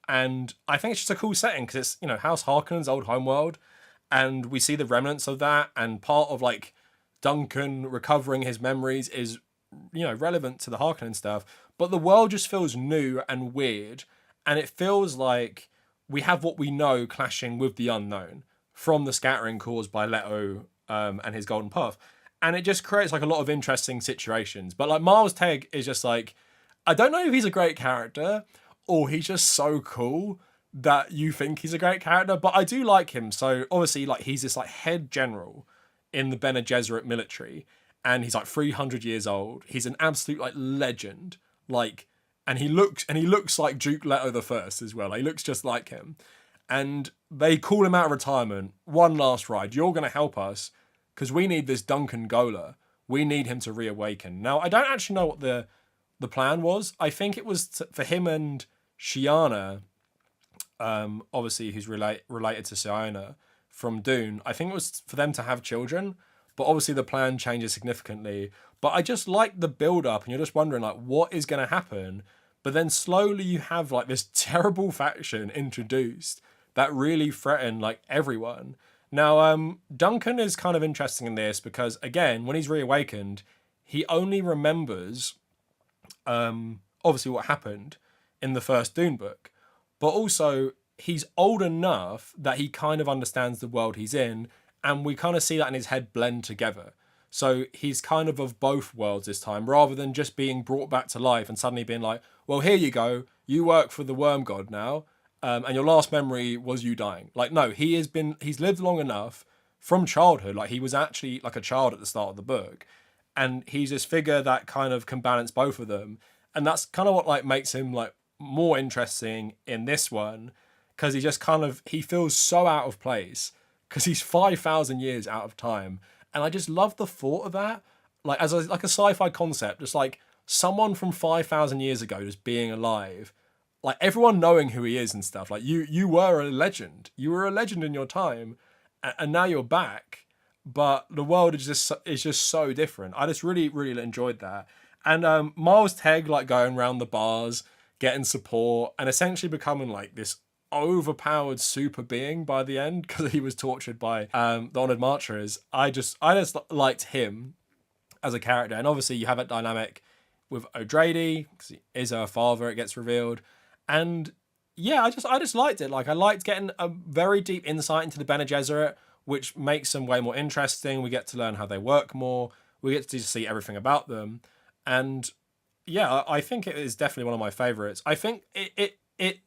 And I think it's just a cool setting because it's, House Harkonnen's old homeworld. And we see the remnants of that. And part of, like, Duncan recovering his memories is, relevant to the Harkonnen stuff. But the world just feels new and weird. And it feels like we have what we know clashing with the unknown from the scattering caused by Leto and his golden path. And it just creates like a lot of interesting situations. But like Miles Tegg is just like, I don't know if he's a great character or he's just so cool that you think he's a great character, but I do like him. So obviously, like, he's this like head general in the Bene Gesserit military, and he's like 300 years old. He's an absolute like legend. Like, and he looks like Duke Leto the First as well. Like, he looks just like him. And they call him out of retirement. One last ride. You're going to help us because we need this Duncan Gola. We need him to reawaken. Now, I don't actually know what the plan was. I think it was for him and Shiana, obviously, who's related to Siona from Dune. I think it was for them to have children, but obviously the plan changes significantly. But I just like the build-up, and you're just wondering, like, what is going to happen? But then slowly you have, like, this terrible faction introduced that really threaten, like, everyone. Now, Duncan is kind of interesting in this because, again, when he's reawakened, he only remembers, obviously, what happened in the first Dune book. But also, he's old enough that he kind of understands the world he's in, and we kind of see that in his head blend together. So he's kind of both worlds this time, rather than just being brought back to life and suddenly being like, well, here you go, you work for the worm god now, and your last memory was you dying. Like, no, he's lived long enough from childhood. Like, he was actually like a child at the start of the book, and he's this figure that kind of can balance both of them, and that's kind of what like makes him like more interesting in this one, because he just kind of, he feels so out of place because he's 5,000 years out of time, and I just love the thought of that, like as a like a sci-fi concept, just like someone from 5,000 years ago just being alive, like everyone knowing who he is and stuff. Like you were a legend, you were a legend in your time, and now you're back, but the world is just so different. I just really enjoyed that. And Miles Tegg like going around the bars, getting support, and essentially becoming like this overpowered super being by the end because he was tortured by the Honored Marchers. I just liked him as a character, and obviously you have that dynamic with O'Drady because he is her father. It gets revealed, and yeah, I just liked it. Like, I liked getting a very deep insight into the Bene Gesserit, which makes them way more interesting. We get to learn how they work more. We get to see everything about them, and yeah, I think it is definitely one of my favorites. I think it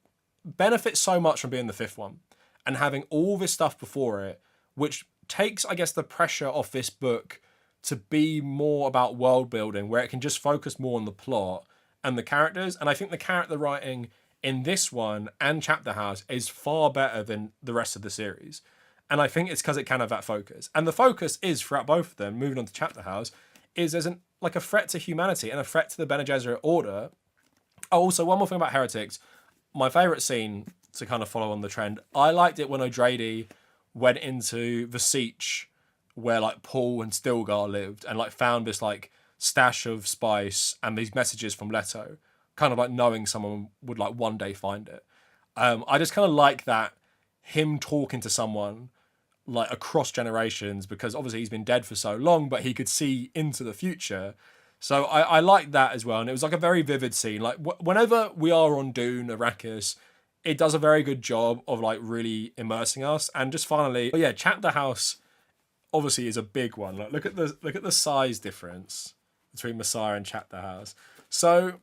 benefits so much from being the fifth one and having all this stuff before it, which takes, I guess, the pressure off this book to be more about world building, where it can just focus more on the plot and the characters. And I think the character writing in this one and Chapterhouse is far better than the rest of the series. And I think it's because it can have that focus. And the focus is throughout both of them, moving on to Chapterhouse, is there's like a threat to humanity and a threat to the Bene Gesserit order. Oh, also, one more thing about Heretics. My favourite scene, to kind of follow on the trend, I liked it when O'Drady went into the Sietch where like Paul and Stilgar lived, and like found this like stash of spice and these messages from Leto, kind of like knowing someone would like one day find it. I just kind of like that, him talking to someone like across generations, because obviously he's been dead for so long, but he could see into the future. So I like that as well, and it was like a very vivid scene. Like whenever we are on Dune, Arrakis, it does a very good job of like really immersing us. And just finally, but yeah, Chapterhouse obviously is a big one. Like look at the size difference between Messiah and Chapterhouse. So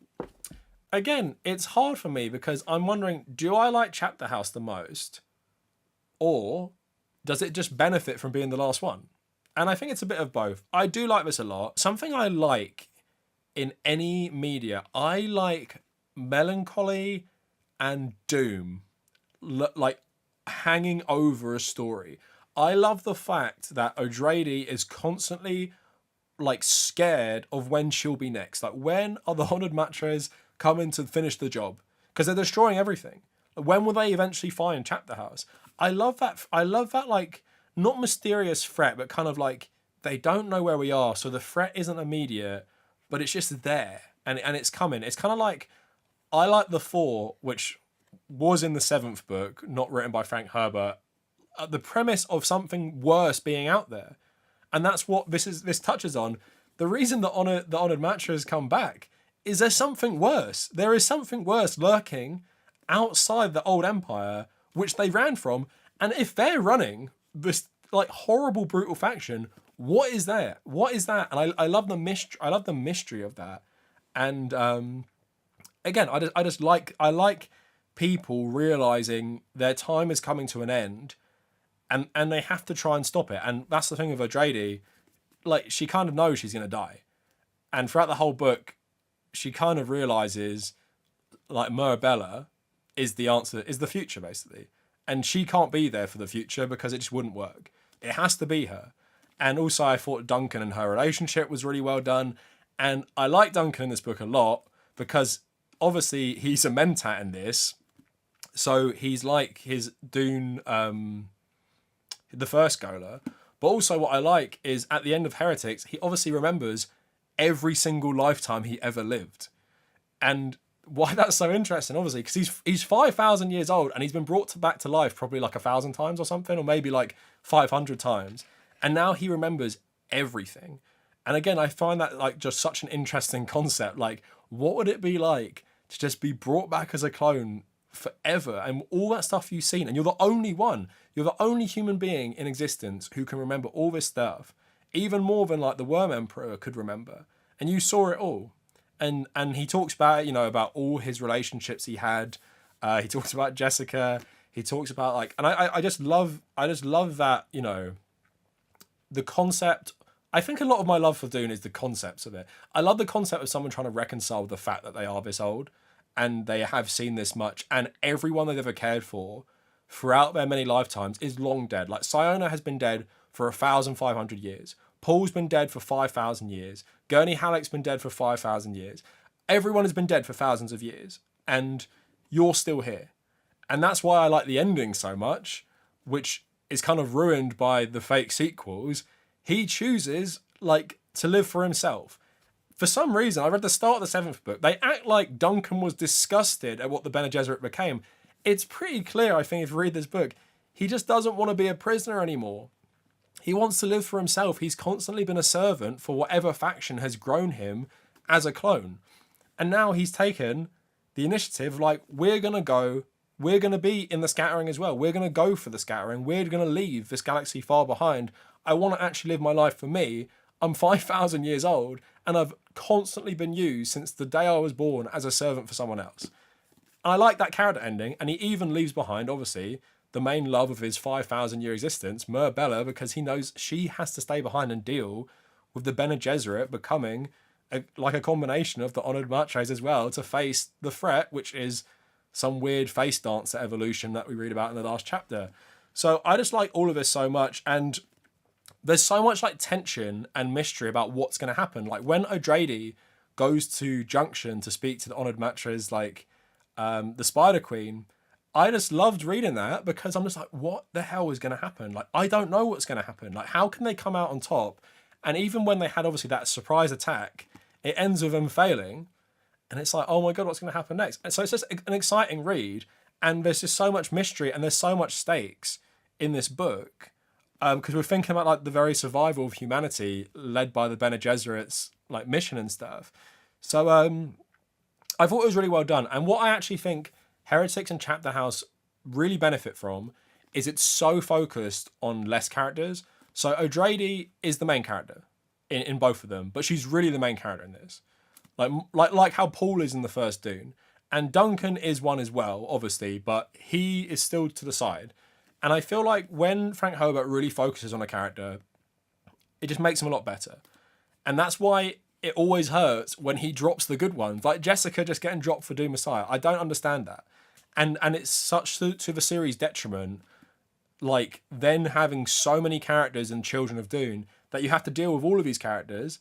again, it's hard for me because I'm wondering, do I like Chapterhouse the most, or does it just benefit from being the last one? And I think it's a bit of both. I do like this a lot. Something I like in any media, I like melancholy and doom, like hanging over a story. I love the fact that O'Drady is constantly like scared of when she'll be next. Like, when are the Honored Matches coming to finish the job? Because they're destroying everything. When will they eventually find Chapterhouse? I love that. I love that, like, not mysterious threat, but kind of like they don't know where we are, so the threat isn't immediate, but it's just there and it's coming. It's kind of like, I like The Four, which was in the seventh book, not written by Frank Herbert. The premise of something worse being out there, and that's what this touches on. The reason the Honored Matchers come back is there's something worse. There is something worse lurking outside the old empire, which they ran from. And if they're running this like horrible, brutal faction, what is there? What is that? And I love the mystery. I love the mystery of that. And again, I like people realizing their time is coming to an end, and they have to try and stop it. And that's the thing with O'Drady. Like, she kind of knows she's gonna die, and throughout the whole book, she kind of realizes like Mirabella is the answer, is the future basically, and she can't be there for the future because it just wouldn't work. It has to be her. And also, I thought Duncan and her relationship was really well done, and I like Duncan in this book a lot because obviously he's a Mentat in this, so he's like his Dune, the first Gola. But also what I like is at the end of Heretics, he obviously remembers every single lifetime he ever lived. And why that's so interesting, obviously, because he's 5,000 years old and he's been brought back to life probably like 1,000 times or something, or maybe like 500 times. And now he remembers everything. And again, I find that like just such an interesting concept. Like, what would it be like to just be brought back as a clone forever, and all that stuff you've seen, and you're the only one, you're the only human being in existence who can remember all this stuff, even more than like the Worm Emperor could remember, and you saw it all. And he talks about it, you know, about all his relationships he had. He talks about Jessica. He talks about like, and I just love that, you know, the concept. I think a lot of my love for Dune is the concepts of it. I love the concept of someone trying to reconcile the fact that they are this old and they have seen this much, and everyone they've ever cared for throughout their many lifetimes is long dead. Like Siona has been dead for 1,500 years. Paul's been dead for 5,000 years. Gurney Halleck's been dead for 5,000 years. Everyone has been dead for thousands of years, and you're still here. And that's why I like the ending so much, which is kind of ruined by the fake sequels. He chooses, like, to live for himself. For some reason, I read the start of the 7th book. They act like Duncan was disgusted at what the Bene Gesserit became. It's pretty clear, I think, if you read this book, he just doesn't want to be a prisoner anymore. He wants to live for himself. He's constantly been a servant for whatever faction has grown him as a clone. And now he's taken the initiative, like, we're going to be in the scattering as well. We're going to go for the scattering. We're going to leave this galaxy far behind. I want to actually live my life for me. I'm 5,000 years old, and I've constantly been used since the day I was born as a servant for someone else. And I like that character ending, and he even leaves behind, obviously, the main love of his 5,000-year existence, Mer Bella, because he knows she has to stay behind and deal with the Bene Gesserit becoming like a combination of the Honored Matres as well to face the threat, which is some weird face dancer evolution that we read about in the last chapter. So I just like all of this so much, and there's so much like tension and mystery about what's going to happen. Like when O'Drady goes to Junction to speak to the Honored Matres, like the Spider Queen, I just loved reading that because I'm just like, what the hell is going to happen? Like, I don't know what's going to happen. Like, how can they come out on top? And even when they had obviously that surprise attack, it ends with them failing. And it's like, oh my God, what's going to happen next? And so it's just an exciting read. And there's just so much mystery and there's so much stakes in this book. Because we're thinking about like the very survival of humanity led by the Bene Gesserit's like mission and stuff. So I thought it was really well done. And what I actually think Heretics and Chapterhouse really benefit from is it's so focused on less characters. So O'Drady is the main character in both of them, but she's really the main character in this. Like how Paul is in the first Dune. And Duncan is one as well, obviously, but he is still to the side. And I feel like when Frank Herbert really focuses on a character, it just makes him a lot better. And that's why it always hurts when he drops the good ones. Like Jessica just getting dropped for Dune Messiah. I don't understand that. And it's such to the series' detriment, like then having so many characters in Children of Dune that you have to deal with all of these characters.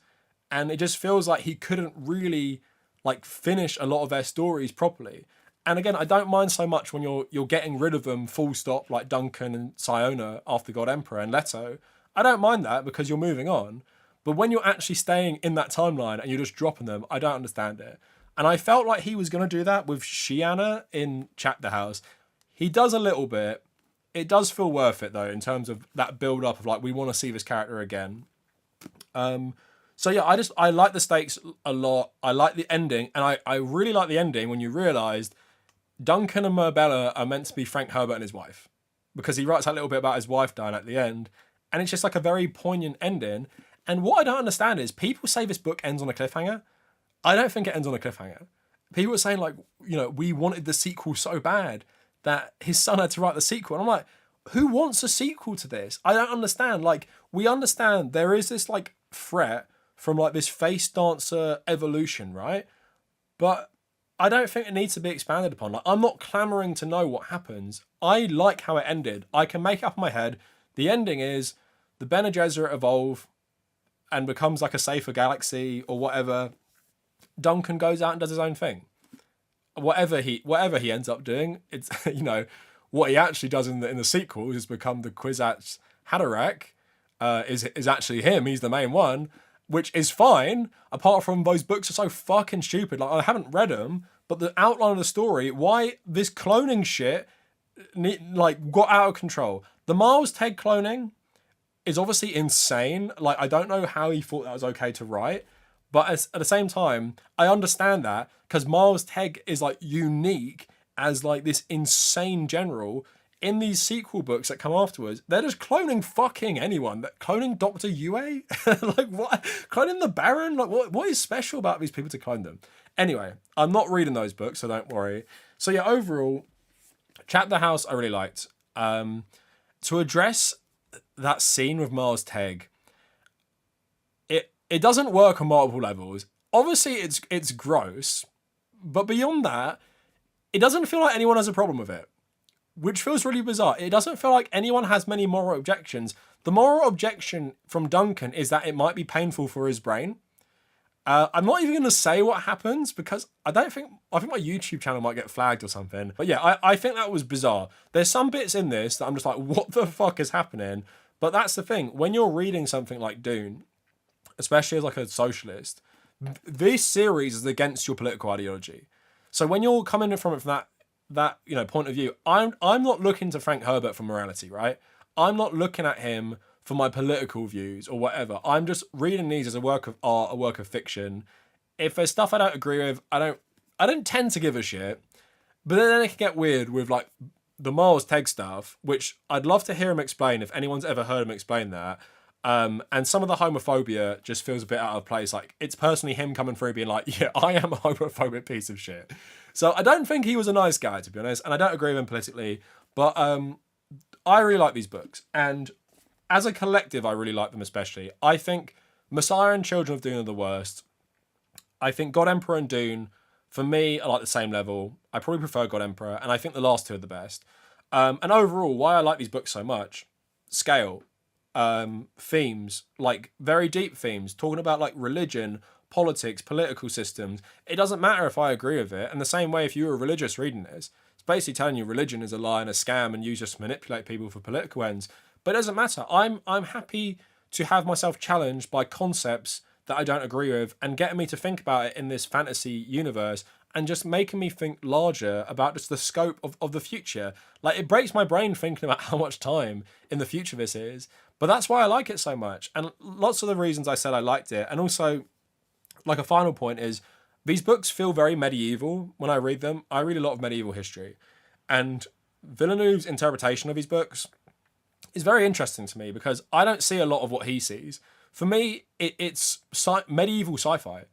And it just feels like he couldn't really like finish a lot of their stories properly. And again, I don't mind so much when you're getting rid of them full stop, like Duncan and Siona after God Emperor and Leto. I don't mind that because you're moving on. But when you're actually staying in that timeline and you're just dropping them, I don't understand it. And I felt like he was going to do that with Shiana in Chapterhouse. He does a little bit. It does feel worth it, though, in terms of that build-up of, like, we want to see this character again. So, yeah, I like the stakes a lot. I like the ending. And I really like the ending when you realised Duncan and Mer Bella are meant to be Frank Herbert and his wife. Because he writes a little bit about his wife dying at the end. And it's just, like, a very poignant ending. And what I don't understand is people say this book ends on a cliffhanger. I don't think it ends on a cliffhanger. People are saying, like, you know, we wanted the sequel so bad that his son had to write the sequel. And I'm like, who wants a sequel to this? I don't understand. Like, we understand there is this, like, threat from, like, this face dancer evolution, right? But I don't think it needs to be expanded upon. Like, I'm not clamoring to know what happens. I like how it ended. I can make up in my head. The ending is the Bene Gesserit evolve and becomes, like, a safer galaxy or whatever. Duncan goes out and does his own thing. Whatever he ends up doing, it's, you know, what he actually does in the sequels is become the Kwisatz Haderach. Is actually him. He's the main one, which is fine. Apart from those books are so fucking stupid. Like, I haven't read them, but the outline of the story, why this cloning shit, like, got out of control. The Miles Tegg cloning is obviously insane. Like, I don't know how he thought that was okay to write. But at the same time, I understand that because Miles Tegg is like unique as like this insane general. In these sequel books that come afterwards, they're just cloning fucking anyone. Cloning Dr. Yue? Like what? Cloning the Baron? Like what is special about these people to clone them? Anyway, I'm not reading those books, so don't worry. So yeah, overall, Chapterhouse I really liked. To address that scene with Miles Tegg, it doesn't work on multiple levels. Obviously, it's gross, but beyond that, it doesn't feel like anyone has a problem with it, which feels really bizarre. It doesn't feel like anyone has many moral objections. The moral objection from Duncan is that it might be painful for his brain. I'm not even going to say what happens because I think my YouTube channel might get flagged or something. But yeah, I think that was bizarre. There's some bits in this that I'm just like, what the fuck is happening? But that's the thing. When you're reading something like Dune, especially as like a socialist, this series is against your political ideology. So when you're coming from it from that point of view, I'm not looking to Frank Herbert for morality, right? I'm not looking at him for my political views or whatever. I'm just reading these as a work of art, a work of fiction. If there's stuff I don't agree with, I don't tend to give a shit. But then it can get weird with like the Miles Tegg stuff, which I'd love to hear him explain if anyone's ever heard him explain that. And some of the homophobia just feels a bit out of place. Like it's personally him coming through being like, yeah, I am a homophobic piece of shit. So I don't think he was a nice guy, to be honest, and I don't agree with him politically. But I really like these books, and as a collective, I really like them especially. I think Messiah and Children of Dune are the worst. I think God, Emperor and Dune, for me, are like the same level. I probably prefer God, Emperor, and I think the last two are the best. And overall, why I like these books so much, scale, themes, like very deep themes, talking about like religion, politics, political systems. It doesn't matter if I agree with it. And the same way, if you were religious reading this, it's basically telling you religion is a lie and a scam and used just to manipulate people for political ends. But it doesn't matter. I'm happy to have myself challenged by concepts that I don't agree with and getting me to think about it in this fantasy universe and just making me think larger about just the scope of the future. Like, it breaks my brain thinking about how much time in the future this is. But that's why I like it so much. And lots of the reasons I said I liked it. And also, like, a final point is, these books feel very medieval when I read them. I read a lot of medieval history. And Villeneuve's interpretation of these books is very interesting to me because I don't see a lot of what he sees. For me, it's medieval sci-fi.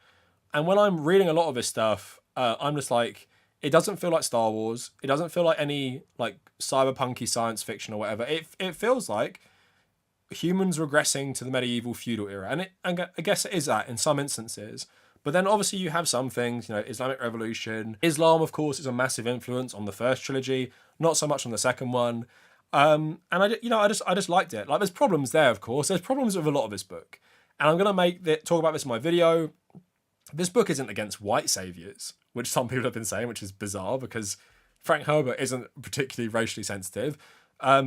And when I'm reading a lot of this stuff, I'm just like, it doesn't feel like Star Wars. It doesn't feel like any like cyberpunky science fiction or whatever. It feels like humans regressing to the medieval feudal era. And I guess it is that in some instances. But then obviously you have some things, Islamic Revolution. Islam, of course, is a massive influence on the first trilogy, not so much on the second one. And I just liked it. Like, there's problems there, of course. There's problems with a lot of this book. And I'm going to talk about this in my video. This book isn't against white saviors, which some people have been saying, which is bizarre because Frank Herbert isn't particularly racially sensitive.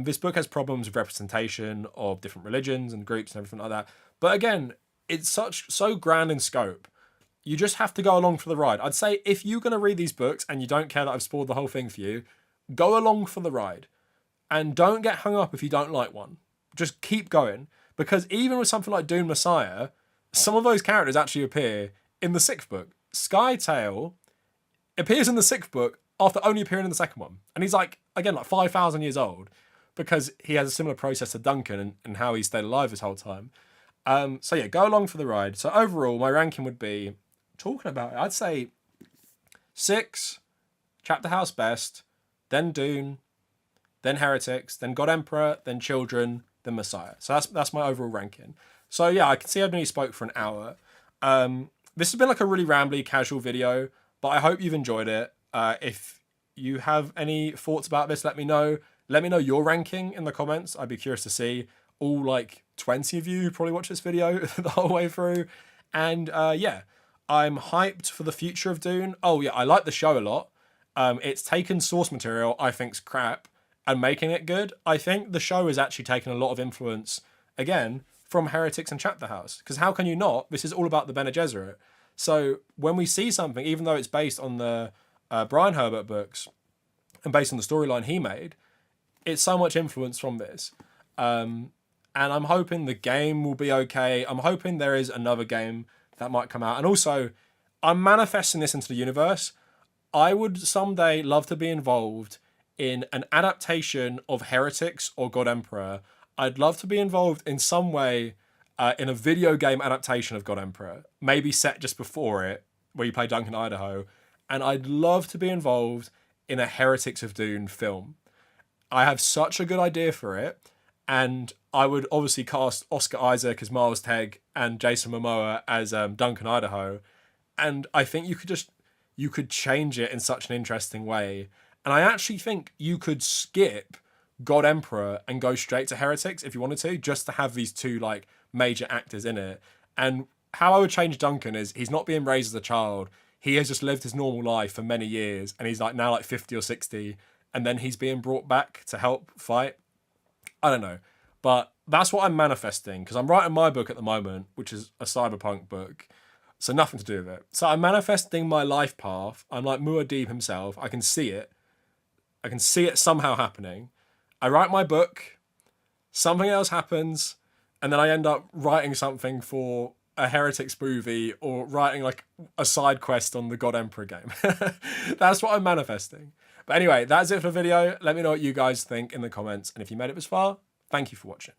This book has problems with representation of different religions and groups and everything like that. But again, it's so grand in scope. You just have to go along for the ride. I'd say if you're going to read these books and you don't care that I've spoiled the whole thing for you, go along for the ride. And don't get hung up if you don't like one. Just keep going. Because even with something like Dune Messiah, some of those characters actually appear in the sixth book. Skytail appears in the sixth book after only appearing in the second one. And he's like 5,000 years old because he has a similar process to Duncan and how he stayed alive this whole time. So yeah, go along for the ride. So overall, my ranking would be, talking about it, I'd say 6, Chapterhouse best, then Dune, then Heretics, then God Emperor, then Children, then Messiah. So that's my overall ranking. So yeah, I can see I've only spoke for an hour. This has been like a really rambly, casual video, but I hope you've enjoyed it. If you have any thoughts about this, let me know. Let me know your ranking in the comments. I'd be curious to see. All like 20 of you probably watch this video the whole way through. And yeah, I'm hyped for the future of Dune. Oh yeah, I like the show a lot. It's taken source material I think's crap and making it good. I think the show has actually taken a lot of influence, again, from Heretics and Chapterhouse. Because how can you not? This is all about the Bene Gesserit. So when we see something, even though it's based on the Brian Herbert books and based on the storyline he made, it's so much influence from this. And I'm hoping the game will be okay. I'm hoping there is another game that might come out. And also, I'm manifesting this into the universe. I would someday love to be involved in an adaptation of Heretics or God Emperor. I'd love to be involved in some way in a video game adaptation of God Emperor, maybe set just before it, where you play Duncan, Idaho. And I'd love to be involved in a Heretics of Dune film. I have such a good idea for it. And I would obviously cast Oscar Isaac as Miles Tegg and Jason Momoa as Duncan Idaho. And I think you could change it in such an interesting way. And I actually think you could skip God Emperor and go straight to Heretics if you wanted to, just to have these two like major actors in it. And how I would change Duncan is he's not being raised as a child. He has just lived his normal life for many years, and he's like now like 50 or 60, and then he's being brought back to help fight. I don't know. But that's what I'm manifesting, because I'm writing my book at the moment, which is a cyberpunk book. So nothing to do with it. So I'm manifesting my life path. I'm like Muad'Dib himself. I can see it. I can see it somehow happening. I write my book. Something else happens. And then I end up writing something for a Heretics movie or writing like a side quest on the God Emperor game. That's what I'm manifesting. But anyway, that's it for the video. Let me know what you guys think in the comments. And if you made it this far, thank you for watching.